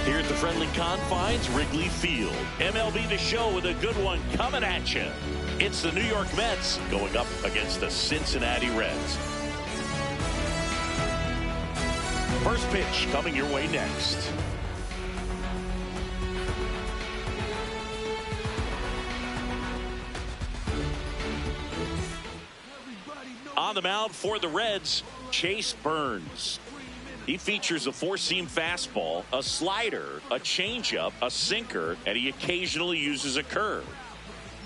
Here at the friendly confines, Wrigley Field. MLB The Show with a good one coming at you. It's the New York Mets going up against the Cincinnati Reds. First pitch coming your way next. On the mound for the Reds, Chase Burns. He features a four-seam fastball, a slider, a changeup, a sinker, and he occasionally uses a curve.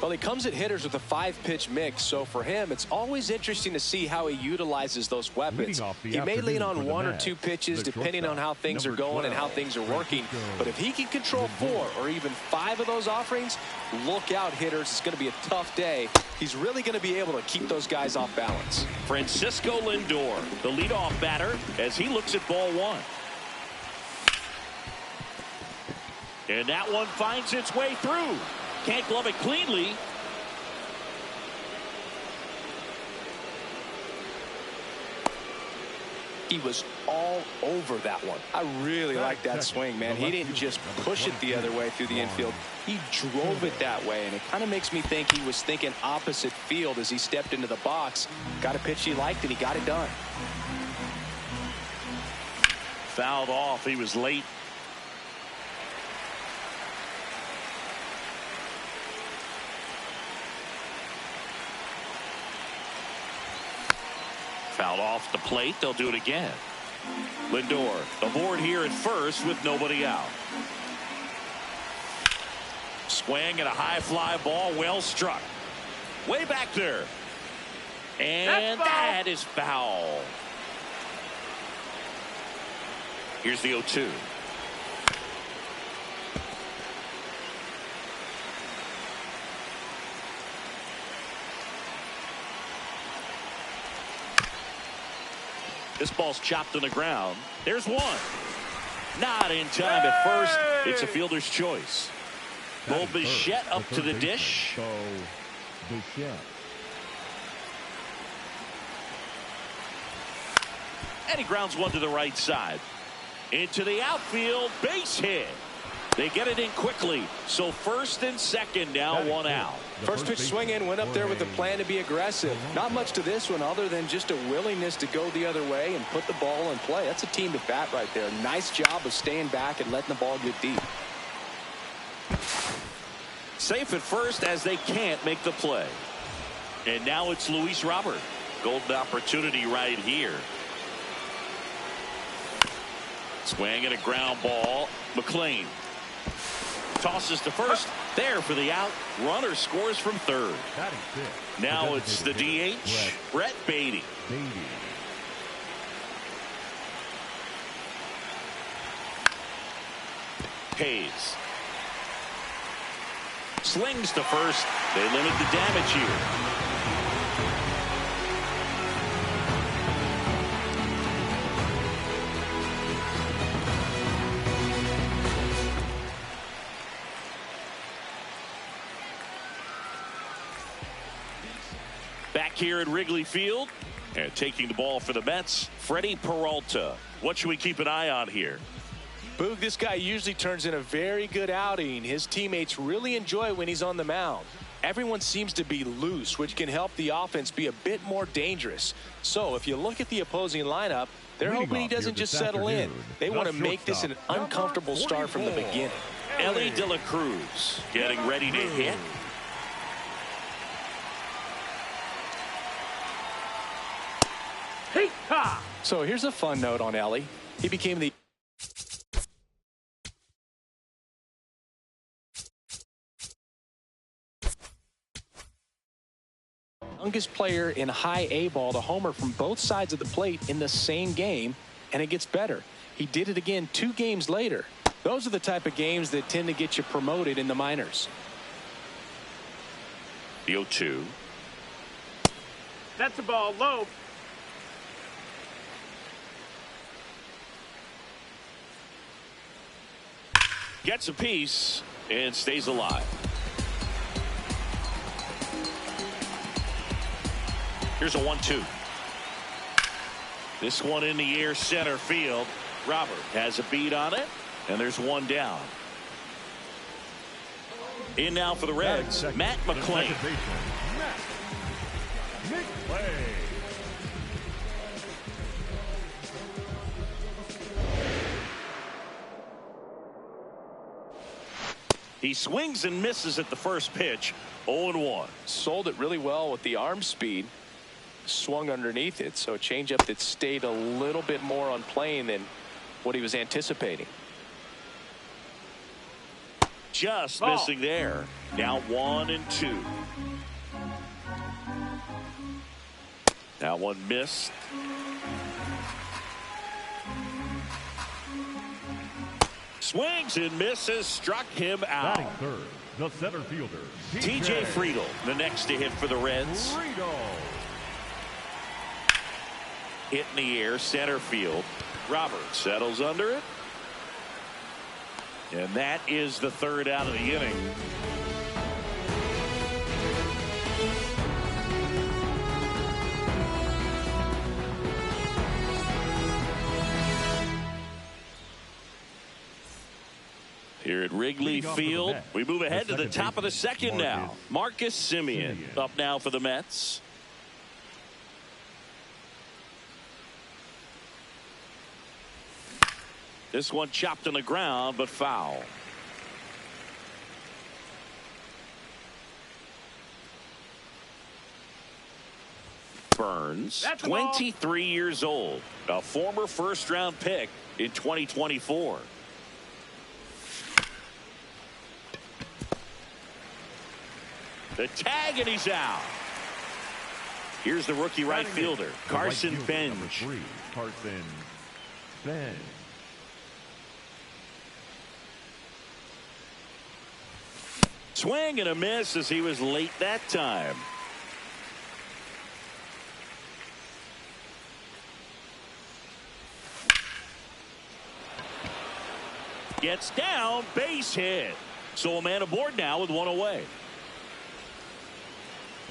Well, he comes at hitters with a 5-pitch mix, so for him, it's always interesting to see how he utilizes those weapons. He may lean on 1 or 2 pitches depending on how things are going and how things are working, but if he can control 4 or even 5 of those offerings, look out, hitters. It's going to be a tough day. He's really going to be able to keep those guys off balance. Francisco Lindor, the leadoff batter, as he looks at ball 1. And that one finds its way through. Can't glove it cleanly. He was all over that one. I really like that swing, man. He didn't just push it the other way through the infield. He drove it that way, and it kind of makes me think he was thinking opposite field as he stepped into the box. Got a pitch he liked, and he got it done. Fouled off. He was late. Fouled off the plate. They'll do it again. Lindor aboard here at first with nobody out. Swing and a high fly ball, well struck. Way back there. And that is foul. Here's the 0-2. This ball's chopped on the ground. There's one. Not in time at first. It's a fielder's choice. Bo Bichette up to the dish. And he grounds one to the right side. Into the outfield. Base hit. They get it in quickly. So first and second now, one out. First pitch swing in, went up there with a plan to be aggressive. Not much to this one other than just a willingness to go the other way and put the ball in play. That's a team to bat right there. Nice job of staying back and letting the ball get deep. Safe at first as they can't make the play. And now it's Luis Robert. Golden opportunity right here. Swing and a ground ball. McLean tosses to first. There for the out. Runner scores from third. Now it's the DH, Brett Baty. Hayes slings to first. They limit the damage here. Back here at Wrigley Field and taking the ball for the Mets, Freddie Peralta. What should we keep an eye on here? Boog, this guy usually turns in a very good outing. His teammates really enjoy when he's on the mound. Everyone seems to be loose, which can help the offense be a bit more dangerous. So if you look at the opposing lineup, they're hoping he doesn't just settle in. They want to make this an uncomfortable start from the beginning. Elly De La Cruz getting ready to hit. So here's a fun note on Elly. He became the youngest player in high A ball to homer from both sides of the plate in the same game, and it gets better. He did it again 2 games later. Those are the type of games that tend to get you promoted in the minors. The 0-2. That's a ball low. Gets a piece and stays alive. Here's a 1-2. This one in the air, center field. Robert has a beat on it. And there's one down. In now for the Reds, Matt McLain. He swings and misses at the first pitch. 0-1. Sold it really well with the arm speed. Swung underneath it, so a changeup that stayed a little bit more on plane than what he was anticipating. Just missing there. Now 1-2. That one missed. Swings and misses, struck him out. Batting third, the center fielder, TJ Friedl, the next to hit for the Reds. Hit in the air, center field. Roberts settles under it. And that is the third out of the inning. Here at Wrigley Field, we move ahead to the top of the second now. Marcus Semien up now for the Mets. This one chopped on the ground, but foul. Burns, 23 years old, a former first-round pick in 2024. The tag, and he's out. Here's the rookie right fielder, Carson Bench. Carson Bench. Swing and a miss as he was late that time. Gets down, base hit. So a man aboard now with one away.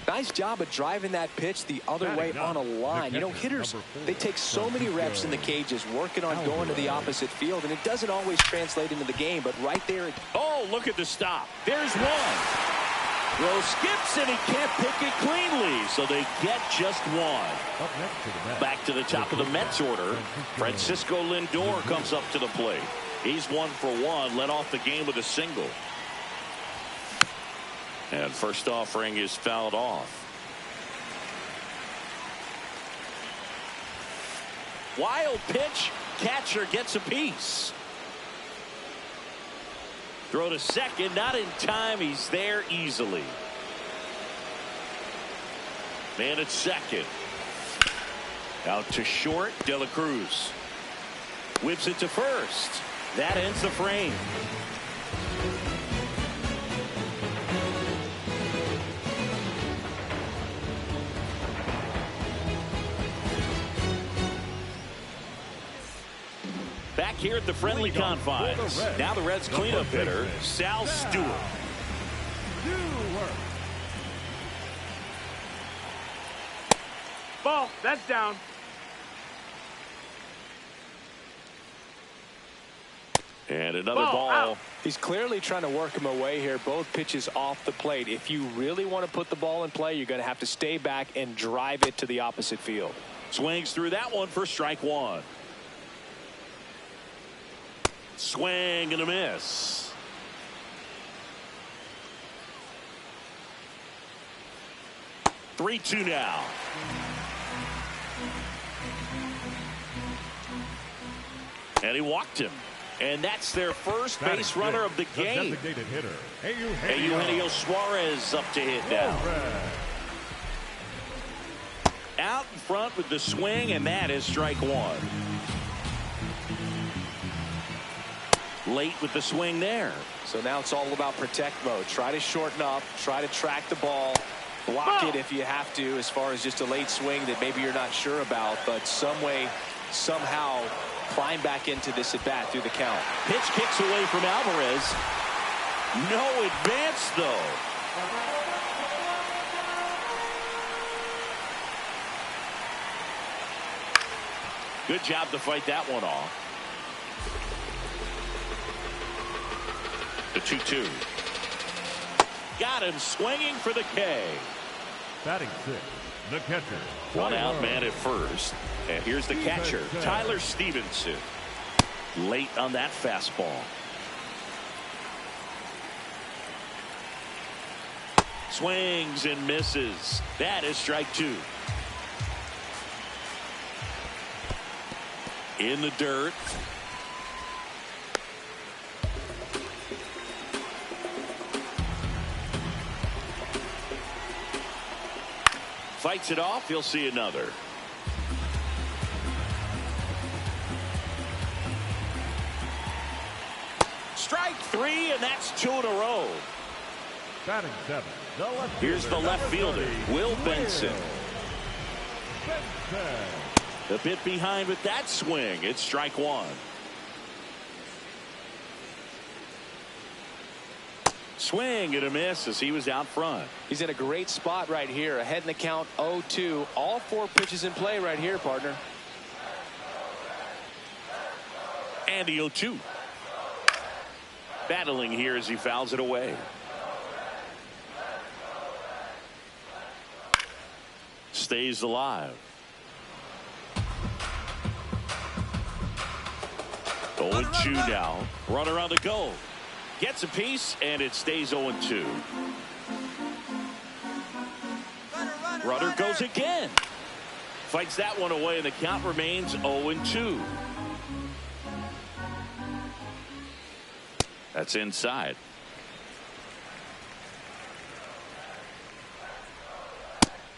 Nice job of driving that pitch the other way on a line. You know, hitters, they take so many reps in the cages working on going to the opposite field, and it doesn't always translate into the game, but right there. Oh, look at the stop. There's one. Throw skips, and he can't pick it cleanly, so they get just one. Back to the top of the Mets order. Francisco Lindor comes up to the plate. He's 1 for 1, led off the game with a single. And first offering is fouled off. Wild pitch. Catcher gets a piece. Throw to second. Not in time. He's there easily. Man at second. Out to short. De La Cruz whips it to first. That ends the frame. Back here at the friendly confines. Now the Reds cleanup hitter, Sal Stewart. Ball, that's down. And another ball. Out. He's clearly trying to work him away here. Both pitches off the plate. If you really want to put the ball in play, you're going to have to stay back and drive it to the opposite field. Swings through that one for strike one. Swing and a miss. Three-two now. And he walked him. And that's their first base runner of the game. Designated hitter, Eugenio Suarez up to hit now. Out in front with the swing, and that is strike one. Late with the swing there. So now it's all about protect mode. Try to shorten up, try to track the ball, block it if you have to, as far as just a late swing that maybe you're not sure about, but some way, somehow climb back into this at bat through the count. Pitch kicks away from Alvarez. No advance though. Good job to fight that one off. 2-2. Got him swinging for the K. Batting six, the catcher. One out, man at first. And here's the catcher, Tyler Stevenson. Late on that fastball. Swings and misses. That is strike two. In the dirt. Fights it off. He'll see another. Strike three, and that's two in a row. Batting seven, the left Here's the fielder, left fielder, Will Benson. A bit behind with that swing. It's strike one. Swing and a miss as he was out front. He's in a great spot right here. Ahead in the count 0-2. All four pitches in play right here, partner. And the 0-2. Battling here as he fouls it away. Stays alive. 0-2 now. Runner on the go. Gets a piece, and it stays 0-2. Runner goes again. Fights that one away, and the count remains 0-2. That's inside.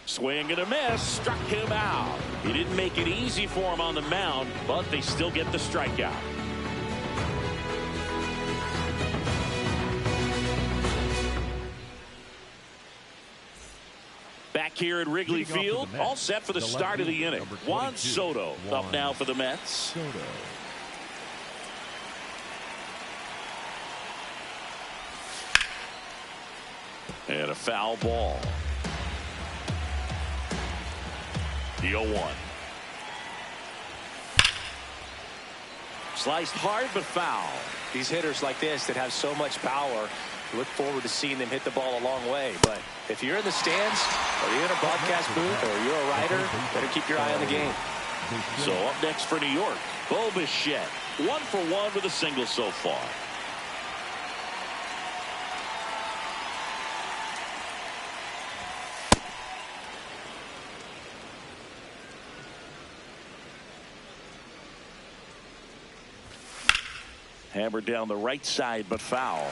Swing and a miss. Struck him out. He didn't make it easy for him on the mound, but they still get the strikeout. Back here at Wrigley Field, all set for the start of the inning. Juan Soto up now for the Mets. And a foul ball. The 0-1. Sliced hard but foul. These hitters like this that have so much power, look forward to seeing them hit the ball a long way. But if you're in the stands, or you're in a broadcast booth, or you're a writer, better keep your eye on the game. So up next for New York, Bo Bichette. 1 for 1 with a single so far. Hammered down the right side, but foul.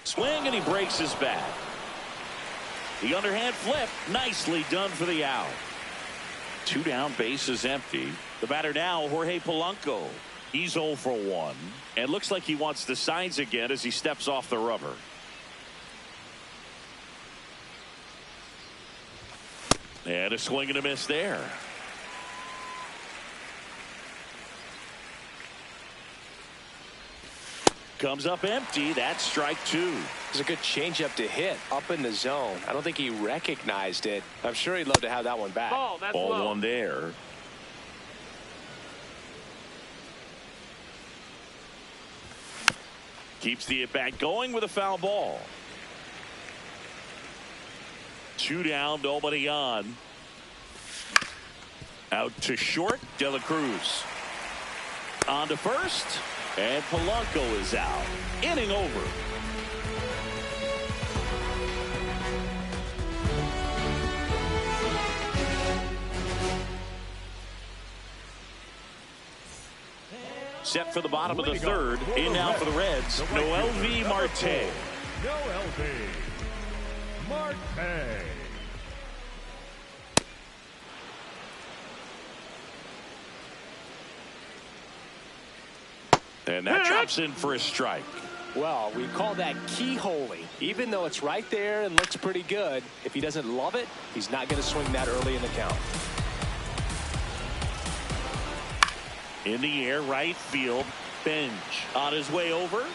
Swing, and he breaks his bat. The underhand flip, nicely done for the out. 2 down, base is empty. The batter now, Jorge Polanco. He's 0 for 1, and looks like he wants the signs again as he steps off the rubber. And a swing and a miss there. Comes up empty. That's strike two. It's a good changeup to hit up in the zone. I don't think he recognized it. I'm sure he'd love to have that one back. Ball one there. Keeps the at bat going with a foul ball. 2 down, nobody on. Out to short, De La Cruz. On to first, and Polanco is out. Inning over. Set for the bottom of the third. In now for the Reds, Noelvi Marte. Noelvi Marte. And that drops in for a strike. Well, we call that keyholing. Even though it's right there and looks pretty good, if he doesn't love it, he's not going to swing that early in the count. In the air, right field. Bench on his way over.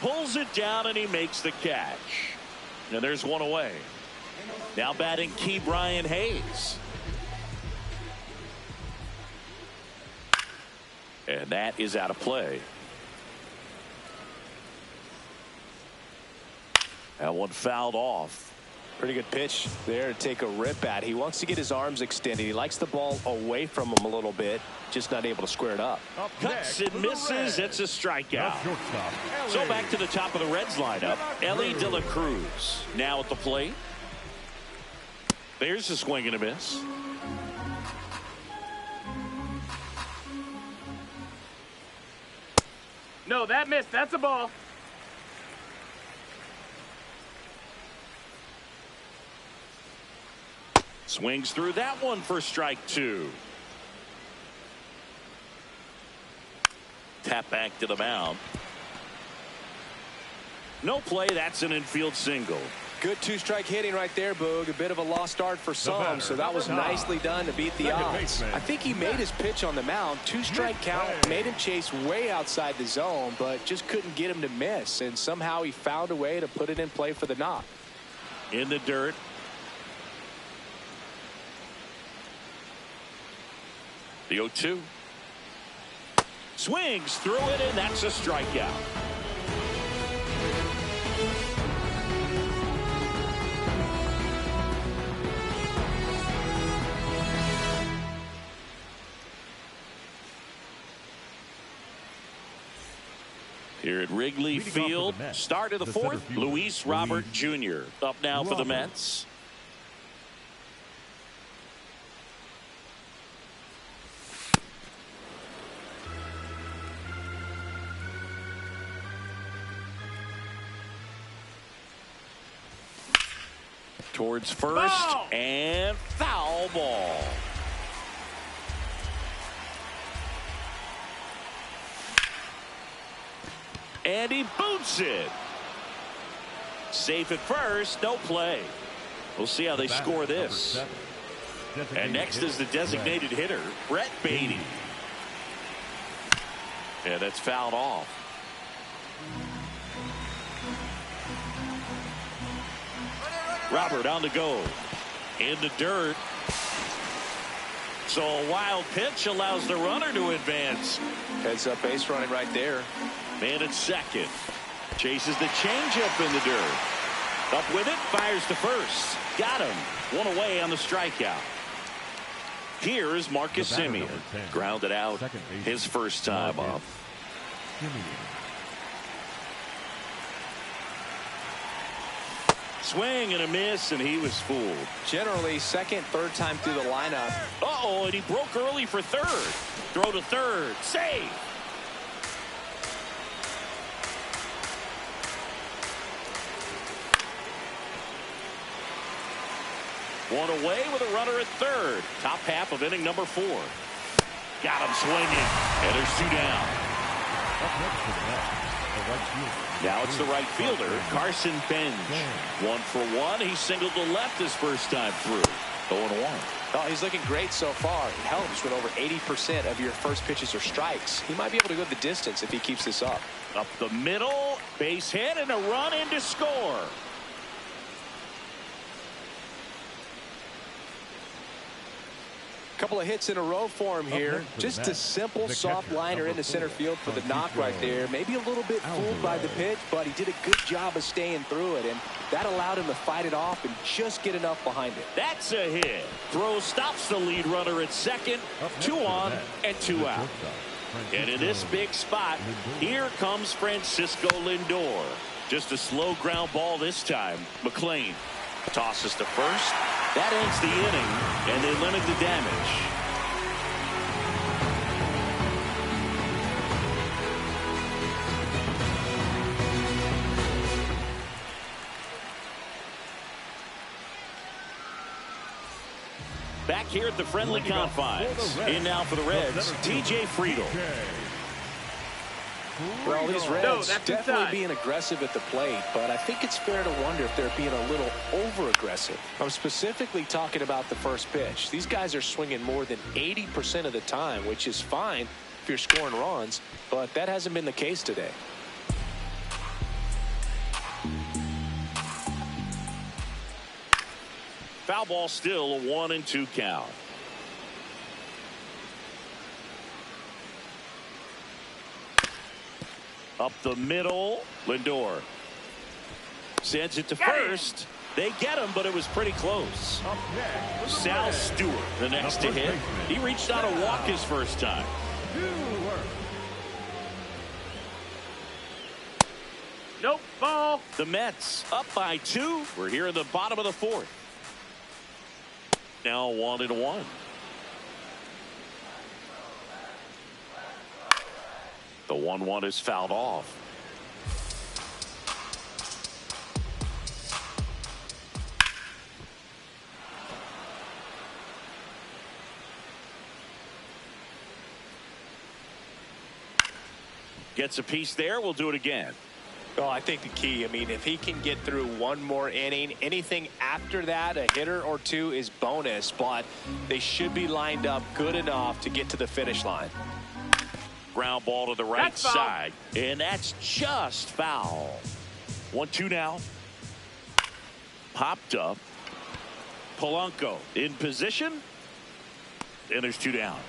Pulls it down, and he makes the catch. And there's one away. Now batting Key Brian Hayes. And that is out of play. That one fouled off. Pretty good pitch there to take a rip at. He wants to get his arms extended. He likes the ball away from him a little bit, just not able to square it up. Cuts and misses. It's a strikeout. So back to the top of the Reds lineup. Elly De La Cruz now at the plate. There's a swing and a miss. No, that missed. That's a ball. Swings through that one for strike 2. Tap back to the mound. No play. That's an infield single. Good 2-strike hitting right there, Boog. A bit of a lost start for some, so that was nicely done to beat the odds. I think he made his pitch on the mound. 2-strike count made him chase way outside the zone, but just couldn't get him to miss, and somehow he found a way to put it in play for the knock. In the dirt. The 0-2. Swings through it, and that's a strikeout. Here at Wrigley Field, start of the 4th, Luis Robert Jr. up now for the Mets. Towards first, and foul ball. And he boots it. Safe at first, no play. We'll see how they score this. And next is the designated hitter, Brett Baty. Yeah, that's fouled off. Robert on the go. In the dirt. So a wild pitch allows the runner to advance. Heads up base running right there. Man at second. Chases the changeup in the dirt. Up with it, fires to first. Got him. One away on the strikeout. Here is Marcus Semien. Grounded out his first time up. Swing and a miss, and he was fooled. Generally, second, third time through the lineup. Uh-oh, and he broke early for third. Throw to third. Save. One away with a runner at third. Top half of inning number 4. Got him swinging. And there's 2 down. Now it's the right fielder, Carson Bench. 1 for 1. He singled to left his first time through. 0-1. Oh, he's looking great so far. It helps when over 80% of your first pitches are strikes. He might be able to go the distance if he keeps this up. Up the middle, base hit, and a run in to score. Couple of hits in a row for him here. Just a simple soft liner into center field for the knock right there. Maybe a little bit fooled by the pitch, but he did a good job of staying through it, and that allowed him to fight it off and just get enough behind it. That's a hit. Throw stops the lead runner at second. 2 on and 2 out. And in this big spot, here comes Francisco Lindor. Just a slow ground ball this time. McLean tosses to first. That ends the inning, and they limit the damage. Back here at the friendly confines. In now for the Reds, TJ Friedl. Well, these Reds definitely being aggressive at the plate, but I think it's fair to wonder if they're being a little over-aggressive. I'm specifically talking about the first pitch. These guys are swinging more than 80% of the time, which is fine if you're scoring runs, but that hasn't been the case today. Foul ball still, a 1-2 count. Up the middle, Lindor sends it to first. They get him, but it was pretty close. Sal Stewart, the next to hit. He reached out to walk his first time. Nope, ball. The Mets up by 2. We're here in the bottom of the 4th. Now 1-1. The 1-1 is fouled off. Gets a piece there. We'll do it again. Well, I think the key, I mean, if he can get through one more inning, anything after that, a hitter or two is bonus, but they should be lined up good enough to get to the finish line. Ground ball to the right side, and that's just foul. 1-2 now. Popped up. Polanco in position, and there's 2 down.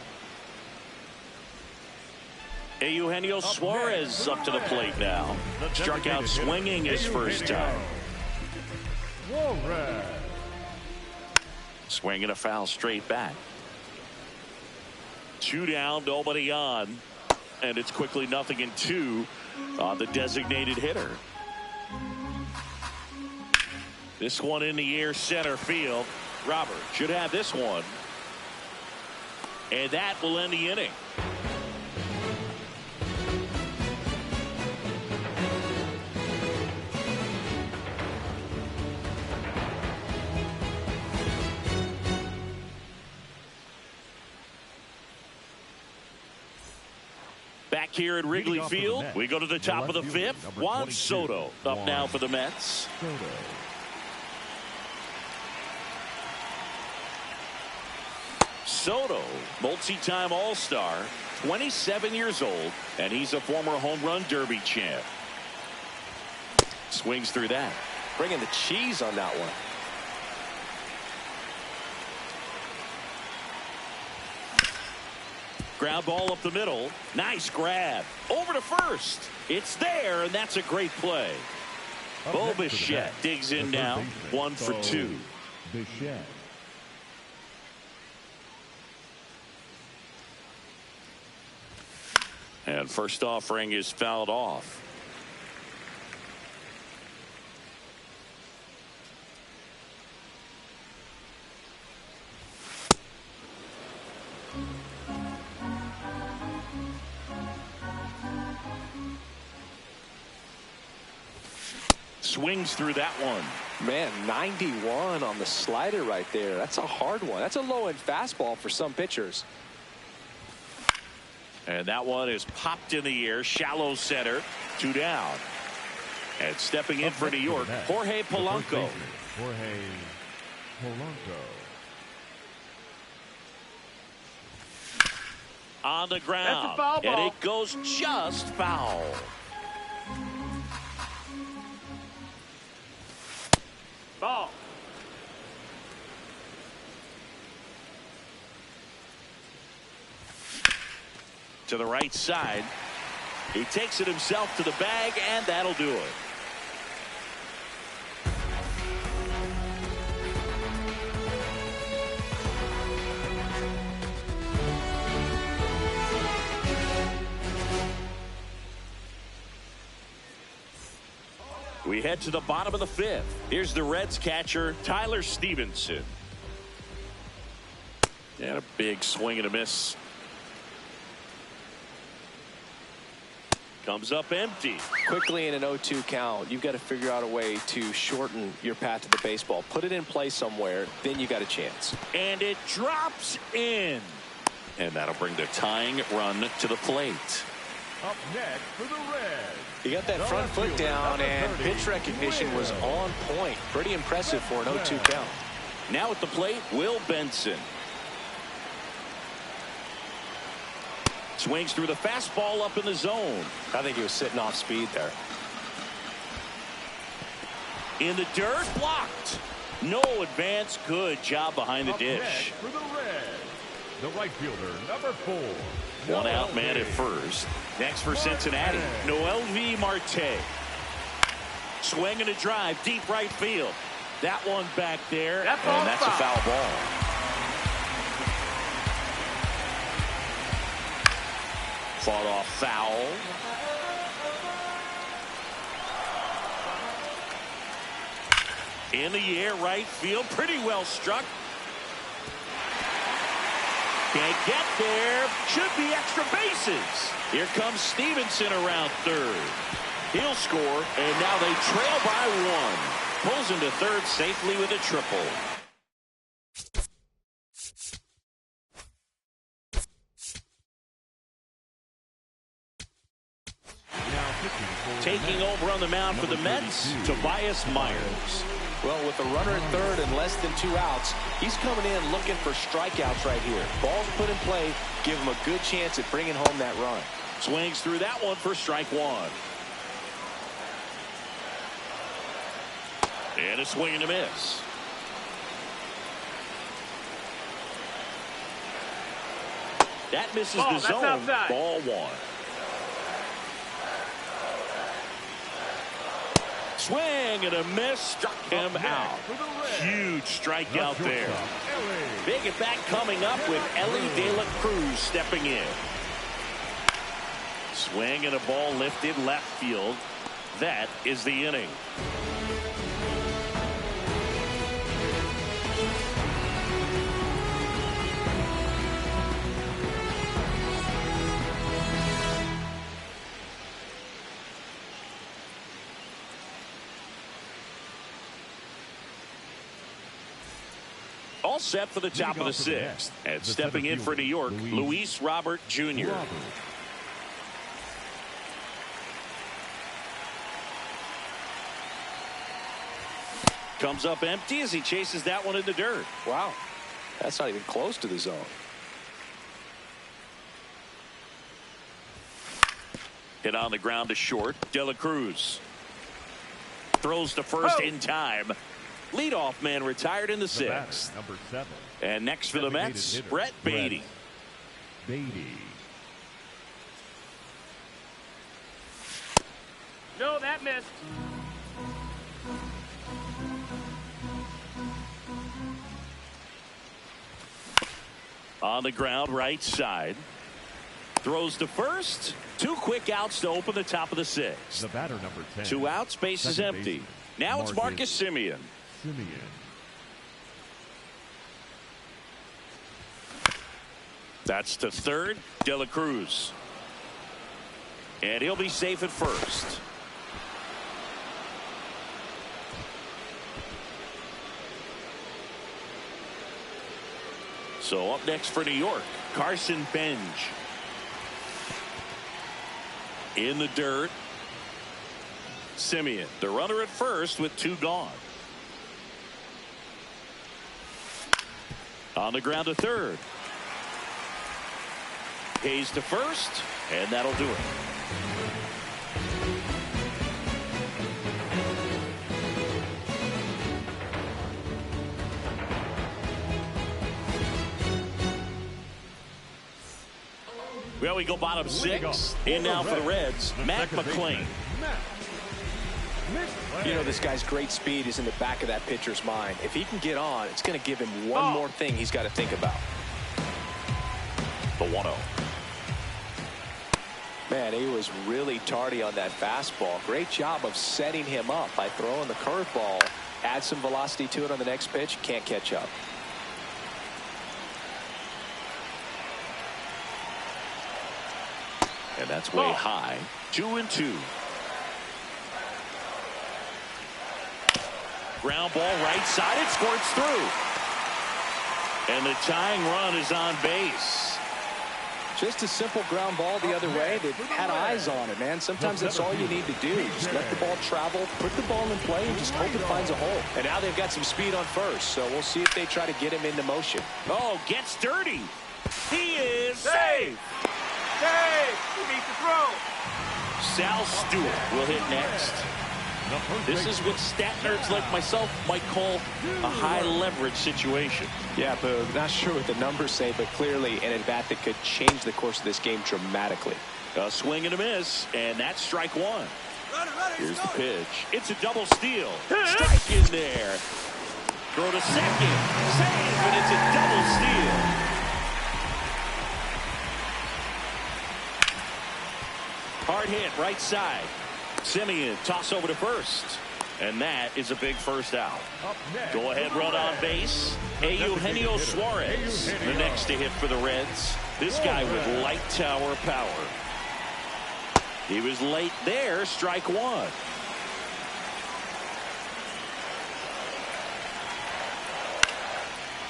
Eugenio Suarez up to the plate now. Struck out swinging his first time. Swinging a foul straight back. 2 down, nobody on. And it's quickly 0-2 on the designated hitter. This one in the air, center field. Robert should have this one. And that will end the inning. Back here at Wrigley Field, we go to the top of the 5th. Juan Soto up now for the Mets. Soto, multi-time All-Star, 27 years old, and he's a former home run derby champ. Swings through that. Bringing the cheese on that one. Ground ball up the middle. Nice grab. Over to first. It's there, and that's a great play. Bo Bichette digs in now. 1 for 2. Bichette. And first offering is fouled off. Swings through that one. Man, 91 on the slider right there. That's a hard one. That's a low-end fastball for some pitchers. And that one is popped in the air. Shallow center. 2 down. And stepping in for New York, Jorge Polanco. Jorge Polanco. On the ground. That's a foul ball. And it goes just foul. Ball. To the right side. He takes it himself to the bag, and that'll do it. We head to the bottom of the 5th. Here's the Reds catcher, Tyler Stevenson. And a big swing and a miss. Comes up empty. Quickly in an 0-2 count, you've got to figure out a way to shorten your path to the baseball. Put it in play somewhere, then you got a chance. And it drops in. And that'll bring the tying run to the plate. Up next for the Reds. He got that front foot down, and pitch recognition was on point. Pretty impressive for an 0-2 count. Now at the plate, Will Benson. Swings through the fastball up in the zone. I think he was sitting off speed there. In the dirt, blocked. No advance. Good job behind the dish. For the Reds, The right fielder, number 4. One out man at first. Next for Cincinnati, Noelvi Marte. Swing and a drive, deep right field. That one back there, and that's a foul ball. Fought off foul. In the air, right field, pretty well struck. Can't get there. Should be extra bases. Here comes Stevenson around third. He'll score, and now they trail by 1. Pulls into third safely with a triple. Taking over on the mound for the Mets, Tobias Myers. Well, with a runner at third and less than 2 outs, he's coming in looking for strikeouts right here. Ball's put in play, give him a good chance at bringing home that run. Swings through that one for strike 1. And a swing and a miss. That misses the zone. Outside. Ball 1. Swing and a miss, struck him out. Huge strikeout there. Big at bat coming up with Elly De La Cruz stepping in. Swing and a ball lifted left field. That is the inning. All set for the top of the 6th. And stepping in for New York, Luis Robert Jr. Comes up empty as he chases that one in the dirt. Wow. That's not even close to the zone. Hit on the ground to short. De La Cruz throws to first in time. Leadoff man retired in the 6th. Number 7. And next for the Mets, Brett Baty. No, that missed. On the ground, right side. Throws to first. 2 quick outs to open the top of the 6th. The batter, number 10. 2 outs, base is empty. Now it's Marcus Semien. That's to third, De La Cruz. And he'll be safe at first. So up next for New York, Carson Benj. In the dirt. Semien, the runner at first with 2 gone. On the ground to third. Hayes to first, and that'll do it. Well, we go bottom 6. In now for the Reds, Matt McClain. You know, this guy's great speed is in the back of that pitcher's mind. If he can get on, it's going to give him one more thing he's got to think about. The 1-0. Man, he was really tardy on that fastball. Great job of setting him up by throwing the curveball. Add some velocity to it on the next pitch. Can't catch up. And that's way high. 2-2. Ground ball right side. It squirts through. And the tying run is on base. Just a simple ground ball the other way that had eyes on it, man. Sometimes that's all you need to do. Just let the ball travel, put the ball in play, and just hope it finds a hole. And now they've got some speed on first, so we'll see if they try to get him into motion. Oh, gets dirty. He is safe. Hey, he needs to throw. Sal Stewart will hit next. This is what stat nerds like myself might call a high leverage situation. Yeah, Boog, not sure what the numbers say, but clearly an at-bat that could change the course of this game dramatically. A swing and a miss, and that's strike one. Here's the pitch. It's a double steal. Strike in there. Throw to second. Save, and it's a double steal. Hard hit, right side. Simeon, toss over to first. And that is a big first out. Go ahead run on base. Eugenio Suarez, the next to hit for the Reds. This guy with light tower power. He was late there, strike one.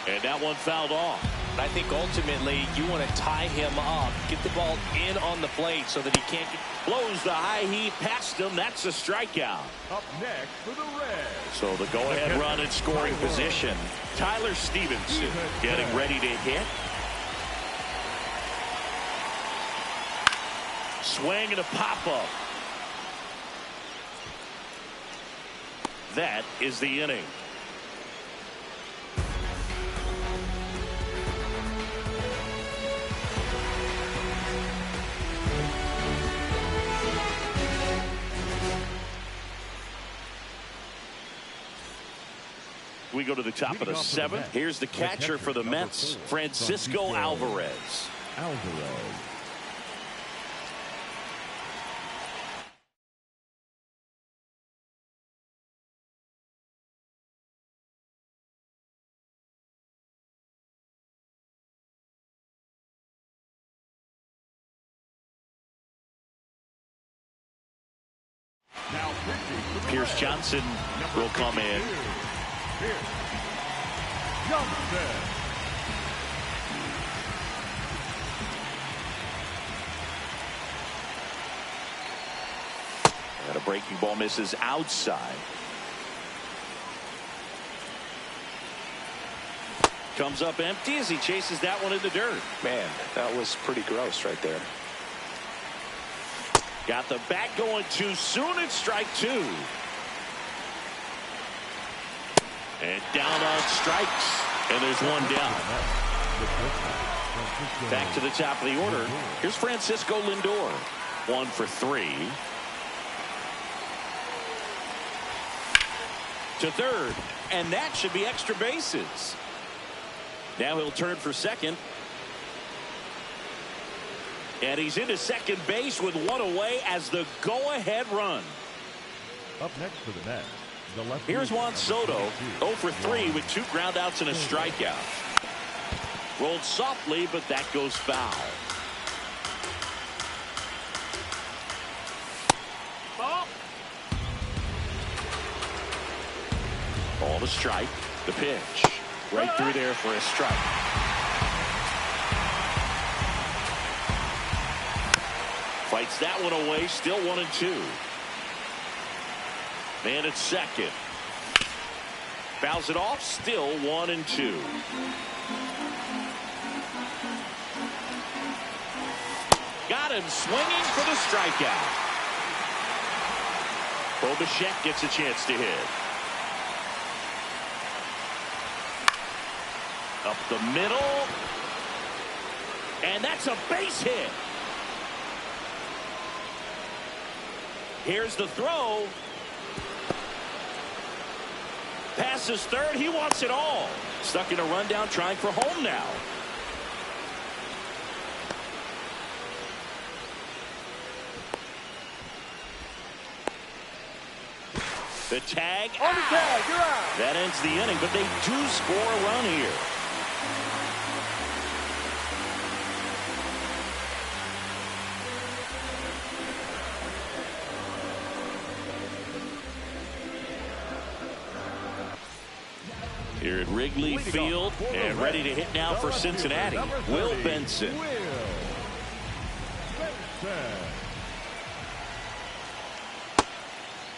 And that one fouled off. I think ultimately you want to tie him up, get the ball in on the plate so that he can't get... Blows the high heat past him. That's a strikeout. Up next for the Reds. So the go-ahead run in scoring position. Tyler Stevenson getting ready to hit. Swing and a pop-up. That is the inning. We go to the top of the seventh. Here's the catcher for the Mets, Francisco Alvarez. Pierce Johnson will come in. And a breaking ball misses outside. Comes up empty as he chases that one in the dirt. Man, that was pretty gross right there. Got the bat going too soon. It's strike two. And down on strikes. And there's one down. Back to the top of the order. Here's Francisco Lindor. 1 for 3. To third. And that should be extra bases. Now he'll turn for second. And he's into second base with one away as the go-ahead run. Up next for the Mets. Here's Juan Soto, 0 for 3 with 2 groundouts and a strikeout. Rolled softly, but that goes foul. Ball. Ball to strike. The pitch. Right through there for a strike. Fights that one away. Still 1-2. Man at second. Fouls it off. Still 1-2. Got him swinging for the strikeout. Bo Bichette gets a chance to hit. Up the middle. And that's a base hit. Here's the throw. Passes third. He wants it all. Stuck in a rundown, trying for home now. The tag. On the tag, you're out. That ends the inning, but they do score a run here. Here at Wrigley Field, and ready to hit now for Cincinnati, Will Benson.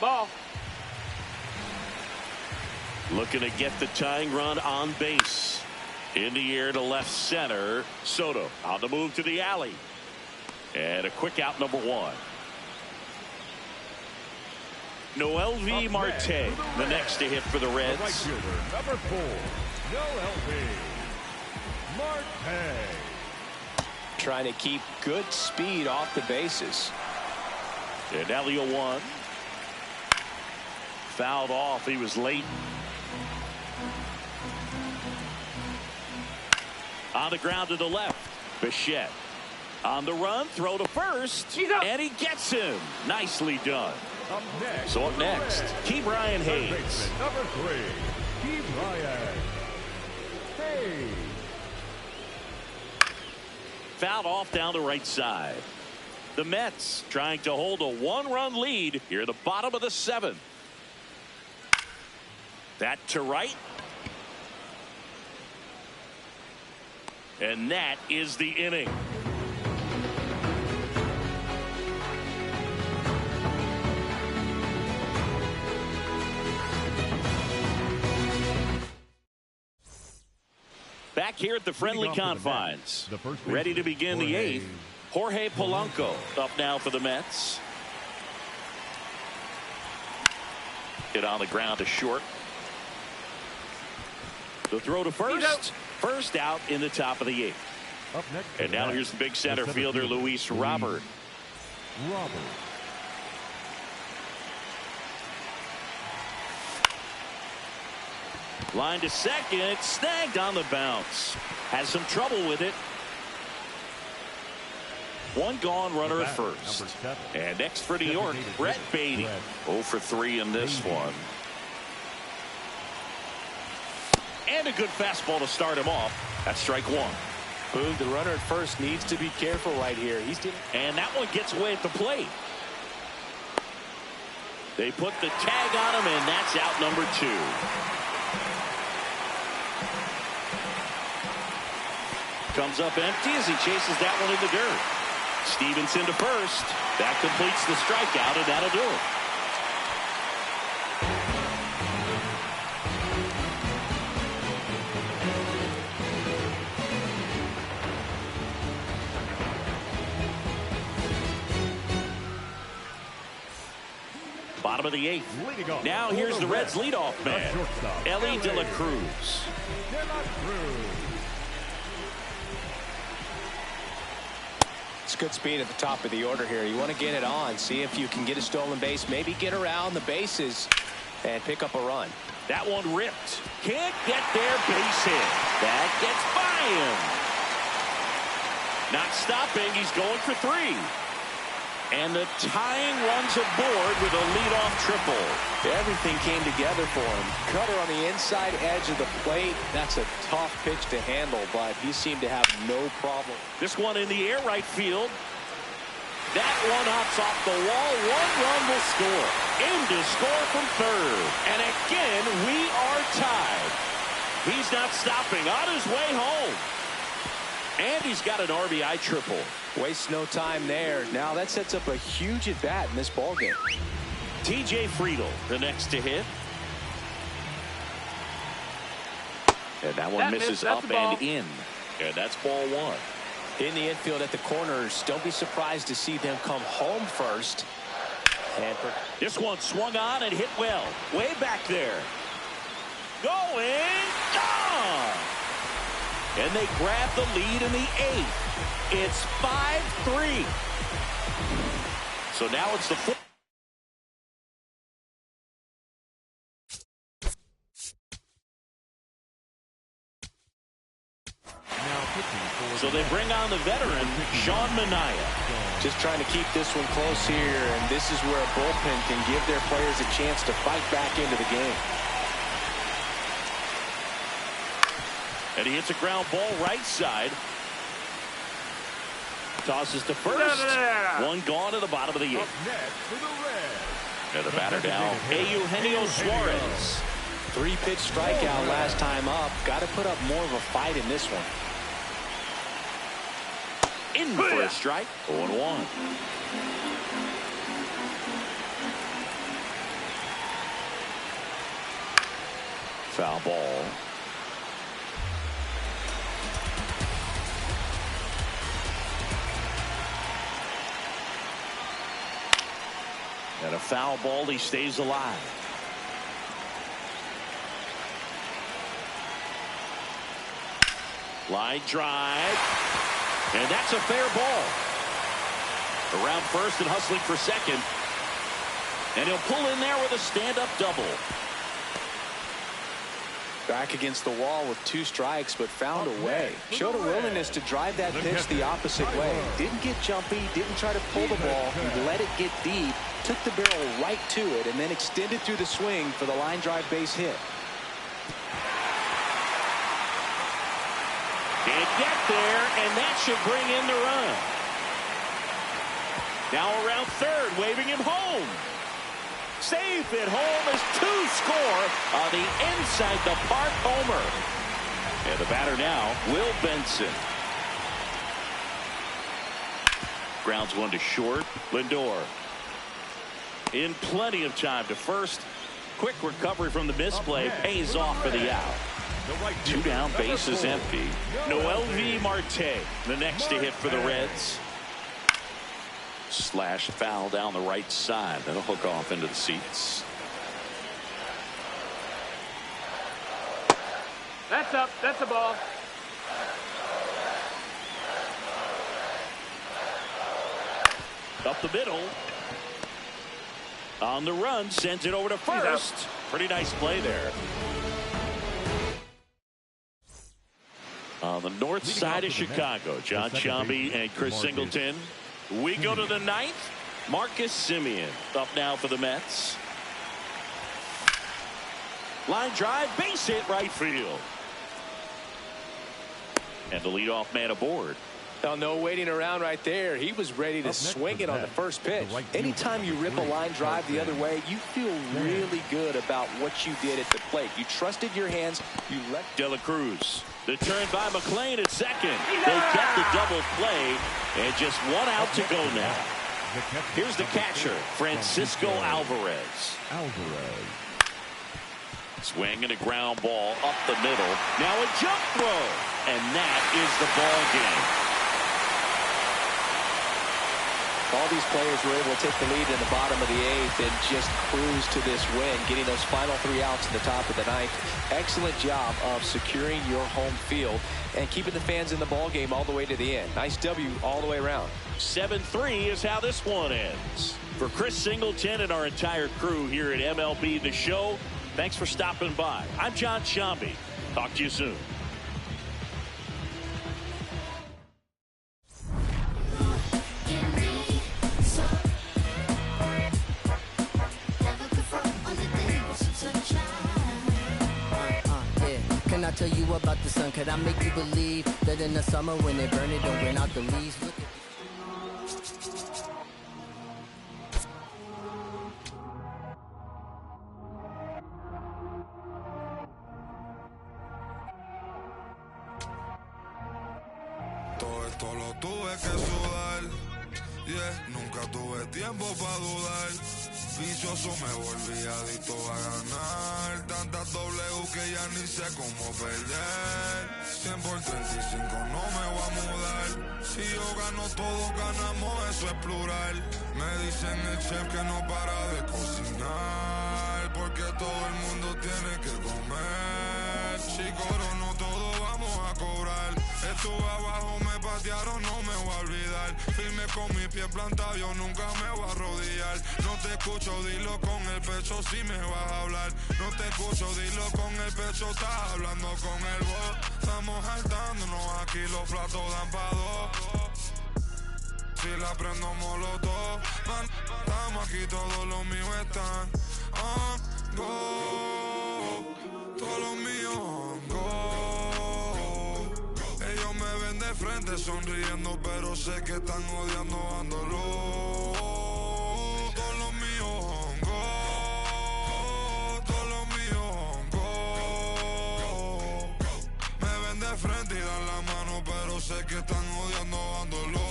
Ball. Looking to get the tying run on base. In the air to left center. Soto on the move to the alley. And a quick out, number 1. Noelvi Marte, the next to hit for the Reds. The right fielder, number 4, Noelvi Marte. Trying to keep good speed off the bases. And now the 0-1. Fouled off. He was late. On the ground to the left. Bichette. On the run, throw to first. And he gets him. Nicely done. Up next, So up next, Ke'Bryan Hayes. baseman, number 3, Ke'Bryan Hayes. Fouled off down the right side. The Mets trying to hold a 1-run lead here at the bottom of the 7th. That to right. And that is the inning. Back here at the friendly confines. Ready to begin the 8th. Jorge Polanco up now for the Mets. Hit on the ground to short. The throw to first. First out in the top of the 8th. Up next, And now here's the big center fielder, Luis Robert. Line to second, snagged on the bounce. Has some trouble with it. One gone, runner at first. And next for New York, Brett Baty. 0 for 3 in this one. And a good fastball to start him off. That's strike 1. Boog, the runner at first needs to be careful right here. And that one gets away at the plate. They put the tag on him, and that's out number 2. Comes up empty as he chases that one in the dirt. Stevenson to first. That completes the strikeout, and that'll do it. Bottom of the 8th. Now here's the Reds leadoff man, Elly De La Cruz. It's good speed at the top of the order here. You want to get it on, see if you can get a stolen base, maybe get around the bases and pick up a run. That one ripped. Can't get there, base hit. That gets by him. Not stopping, he's going for 3. And the tying runs aboard with a leadoff triple. Everything came together for him. Cutter on the inside edge of the plate. That's a tough pitch to handle, but he seemed to have no problem. This one in the air right field. That one hops off the wall. 1 run will score. In to score from third. And again, we are tied. He's not stopping. On his way home. And he's got an RBI triple. Wastes no time there. Now that sets up a huge at bat in this ballgame. TJ Friedl, the next to hit. And that one misses up and in. And that's ball 1. In the infield at the corners, don't be surprised to see them come home first. And this one swung on and hit well. Way back there. Going. Gone. And they grab the lead in the 8th. It's 5-3. So now it's the 4th. So they bring on the veteran, Sean Manaea. Just trying to keep this one close here, and this is where a bullpen can give their players a chance to fight back into the game. And he hits a ground ball right side. Tosses to first. One gone to the bottom of the 8th. And the batter down, Eugenio Suarez. 3-pitch strikeout last time up. Got to put up more of a fight in this one. In for a strike. 0-1. Foul ball. And a foul ball, he stays alive. Line drive. And that's a fair ball. Around first and hustling for second. And he'll pull in there with a stand-up double. Back against the wall with 2 strikes, but found a way. Showed a willingness to drive that pitch the opposite way. Didn't get jumpy, didn't try to pull the ball. He let it get deep, took the barrel right to it, and then extended through the swing for the line drive base hit. Can't get there, and that should bring in the run. Now around third, waving him home. Safe at home as 2 score on the inside the park homer. And the batter now, Will Benson. Grounds one to short. Lindor in plenty of time to first. Quick recovery from the misplay pays off for the out. 2 down, base is empty. Noelvi Marte, the next to hit for the Reds. Slash foul down the right side. That'll hook off into the seats. That's up. That's a ball. Up the middle. On the run, sends it over to first. Pretty nice play there. On the north side of Chicago, John Sciambi and Chris Singleton. We go to the 9th. Marcus Semien up now for the Mets. Line drive, base hit, right field. And the leadoff man aboard. Now, no waiting around right there. He was ready to swing it on the first pitch. Anytime you rip a line drive the other way, you feel really good about what you did at the plate. You trusted your hands. You let De La Cruz. The turn by McLean at second. They get the double play, and just 1 out to go now. Here's the catcher, Francisco Alvarez. Swing and a ground ball up the middle. Now a jump throw, and that is the ball game. All these players were able to take the lead in the bottom of the 8th and just cruise to this win, getting those final 3 outs in the top of the 9th. Excellent job of securing your home field and keeping the fans in the ball game all the way to the end. Nice W all the way around. 7-3 is how this one ends. For Chris Singleton and our entire crew here at MLB The Show, thanks for stopping by. I'm John Sciambi. Talk to you soon. Can I tell you about the sun? Could I make you believe that in the summer when they burn it, don't burn out the leaves? Look at todo esto lo tuve que sudar, yeah, nunca tuve tiempo para dudar. Vicioso me volví adicto a ganar. Tantas W que ya ni sé cómo perder. 100 por 35 no me voy a mudar. Si yo gano todos ganamos, eso es plural. Me dicen el chef que no para de cocinar, porque todo el mundo tiene que comer. Si corono todo vamos a cobrar. Estuve abajo, me patearon, no me voy a olvidar. Firme con mi pie plantado, yo nunca me voy a arrodillar. No te escucho, dilo con el pecho si me vas a hablar. No te escucho, dilo con el pecho, estás hablando con el voz. Estamos saltándonos aquí, los platos dan pa' 2. Si la prendo molotov, man, estamos aquí, todos los míos están on go. Todos los míos on go. Ellos me ven de frente sonriendo, pero sé que están odiando, ando loco. Todos los míos on go. Todos los míos on go. Me ven de frente y dan la mano, pero sé que están odiando, ando loco.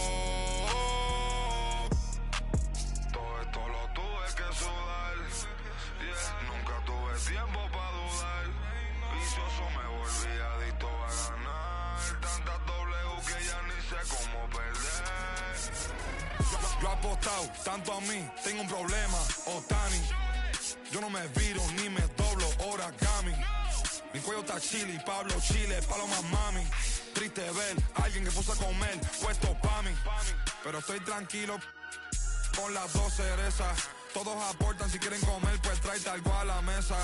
Todo esto lo tuve que sudar, yeah, nunca tuve tiempo para dudar. Vicioso me volví adicto a ganar. Tantas W que ya ni sé cómo perder. Yo apostado tanto a mí, tengo un problema, Otani. Yo no me viro ni me doblo, origami. Mi cuello está chili, Pablo Chile, paloma mami. Triste ver a alguien que puso a comer, puesto pa' mí. Pero estoy tranquilo con las 2 cerezas. Todos aportan, si quieren comer, pues tráete algo a la mesa.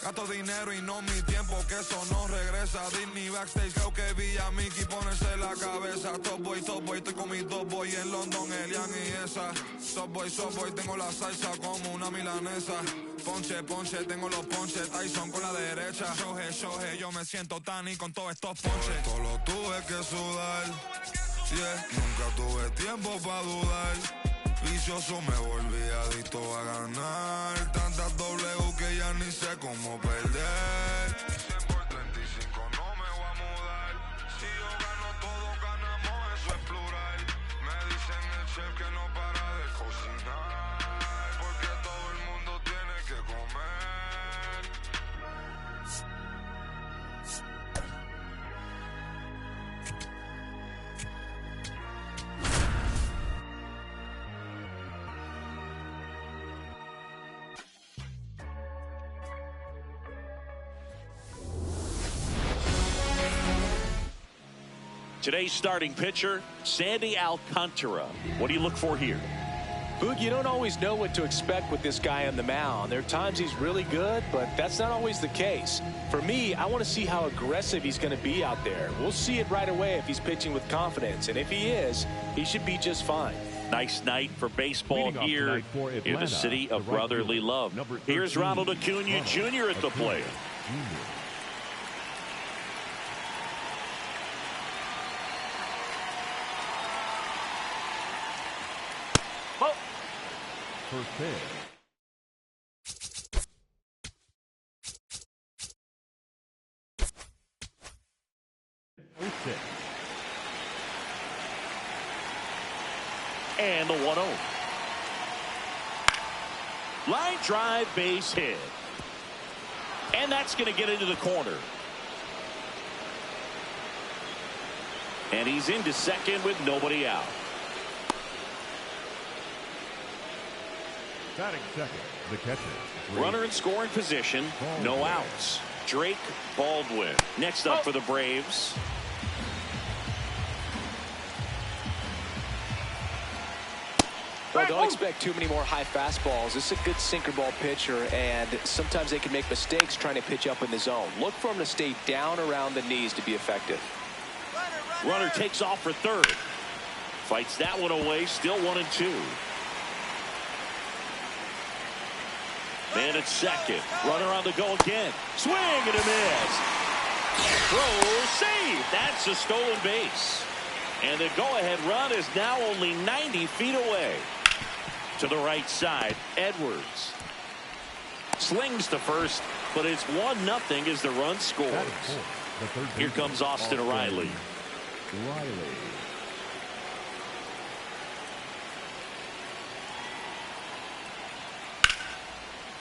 Gasto dinero y no mi tiempo, que eso no regresa. Disney backstage, creo que vi a Mickey ponerse la cabeza. Top boy, estoy con mis dos boy en London, Elian y esa. Top boy, tengo la salsa como una milanesa. Ponche, tengo los ponches, Tyson con la derecha. Shoje, yo me siento Tani con todos estos ponches. Todo lo tuve que sudar, yeah. Nunca tuve tiempo para dudar. Vicioso me volví adicto a ganar. Tantas W que ya ni sé cómo perder. 100 por 35 no me voy a mudar. Si yo gano, todos ganamos, eso es plural. Me dicen el chef que no para de cocinar, porque todo el mundo tiene que comer. Today's starting pitcher, Sandy Alcantara. What do you look for here? Boog, you don't always know what to expect with this guy on the mound. There are times he's really good, but that's not always the case. For me, I want to see how aggressive he's going to be out there. We'll see it right away if he's pitching with confidence. And if he is, he should be just fine. Nice night for baseball here in the city of brotherly love. Here's Ronald Acuna Jr. at the plate. First pitch. And the 1-0. Line drive, base hit. And that's going to get into the corner. And he's into second with nobody out. Batting second, the catcher. Runner in scoring position, no outs. Drake Baldwin next up for the Braves. Well, don't expect too many more high fastballs. This is a good sinker ball pitcher, and sometimes they can make mistakes trying to pitch up in the zone. Look for him to stay down around the knees to be effective. Runner takes off for third. Fights that one away, still 1-2. Man at second. Runner on the go again. Swing and a miss. Throw, save. That's a stolen base. And the go-ahead run is now only 90 feet away. To the right side, Edwards. Slings to first, but it's 1-0 as the run scores. Here comes Austin Riley.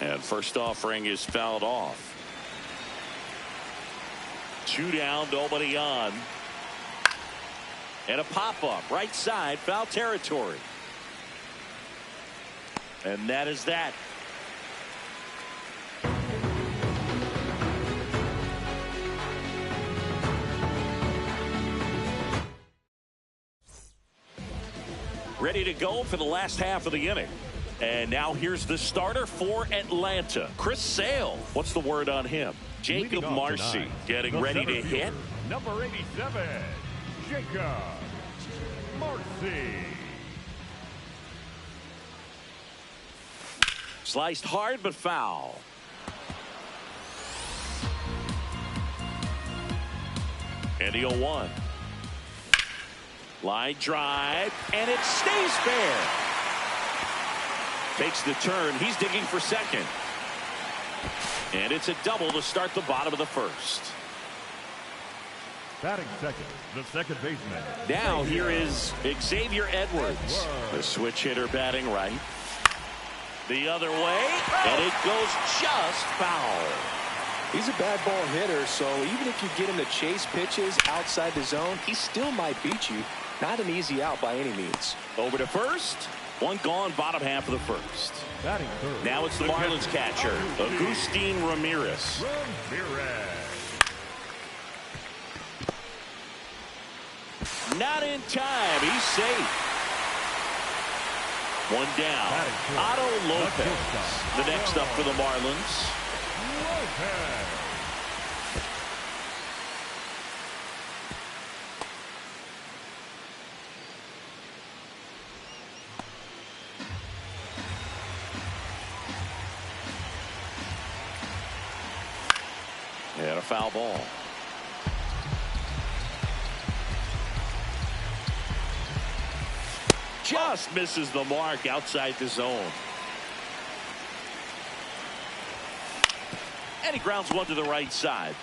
And first offering is fouled off. 2 down, nobody on. And a pop-up, right side, foul territory. And that is that. Ready to go for the last half of the inning. And now here's the starter for Atlanta, Chris Sale. What's the word on him? Jacob Marcy getting ready to hit. Number 87, Jacob Marcy. Sliced hard but foul. And the 0-1. Line drive, and it stays fair. Takes the turn. He's digging for second. And it's a double to start the bottom of the first. Batting second, the second baseman. Now here is Xavier Edwards. The switch hitter batting right. The other way, and it goes just foul. He's a bad ball hitter, so even if you get him to chase pitches outside the zone, he still might beat you. Not an easy out by any means. Over to first. One gone, bottom half of the first. Batting third. Now it's the Marlins catcher, Agustin Ramirez. Not in time. He's safe. One down. Otto Lopez. The next up for the Marlins. And a foul ball. Just misses the mark outside the zone. And he grounds one to the right side.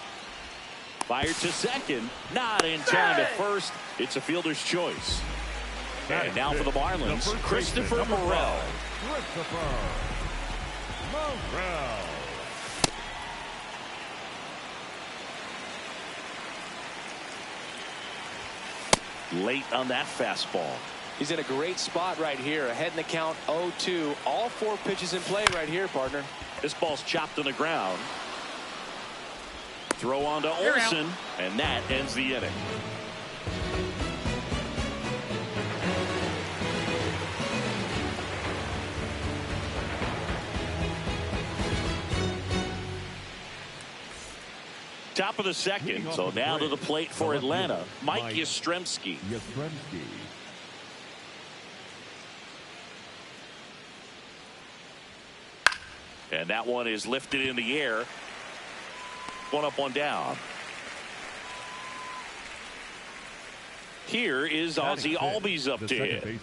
Fired to second. Not in time at first. It's a fielder's choice. And now for the Marlins, Christopher Morel. Late on that fastball. He's in a great spot right here. Ahead in the count 0-2. All 4 pitches in play right here, partner. This ball's chopped on the ground. Throw on to Olsen, and that ends the inning. Top of the second, so now to the plate for Atlanta, Mike Yastrzemski. And that one is lifted in the air. One up, one down. Here is Ozzie Albies up to hit.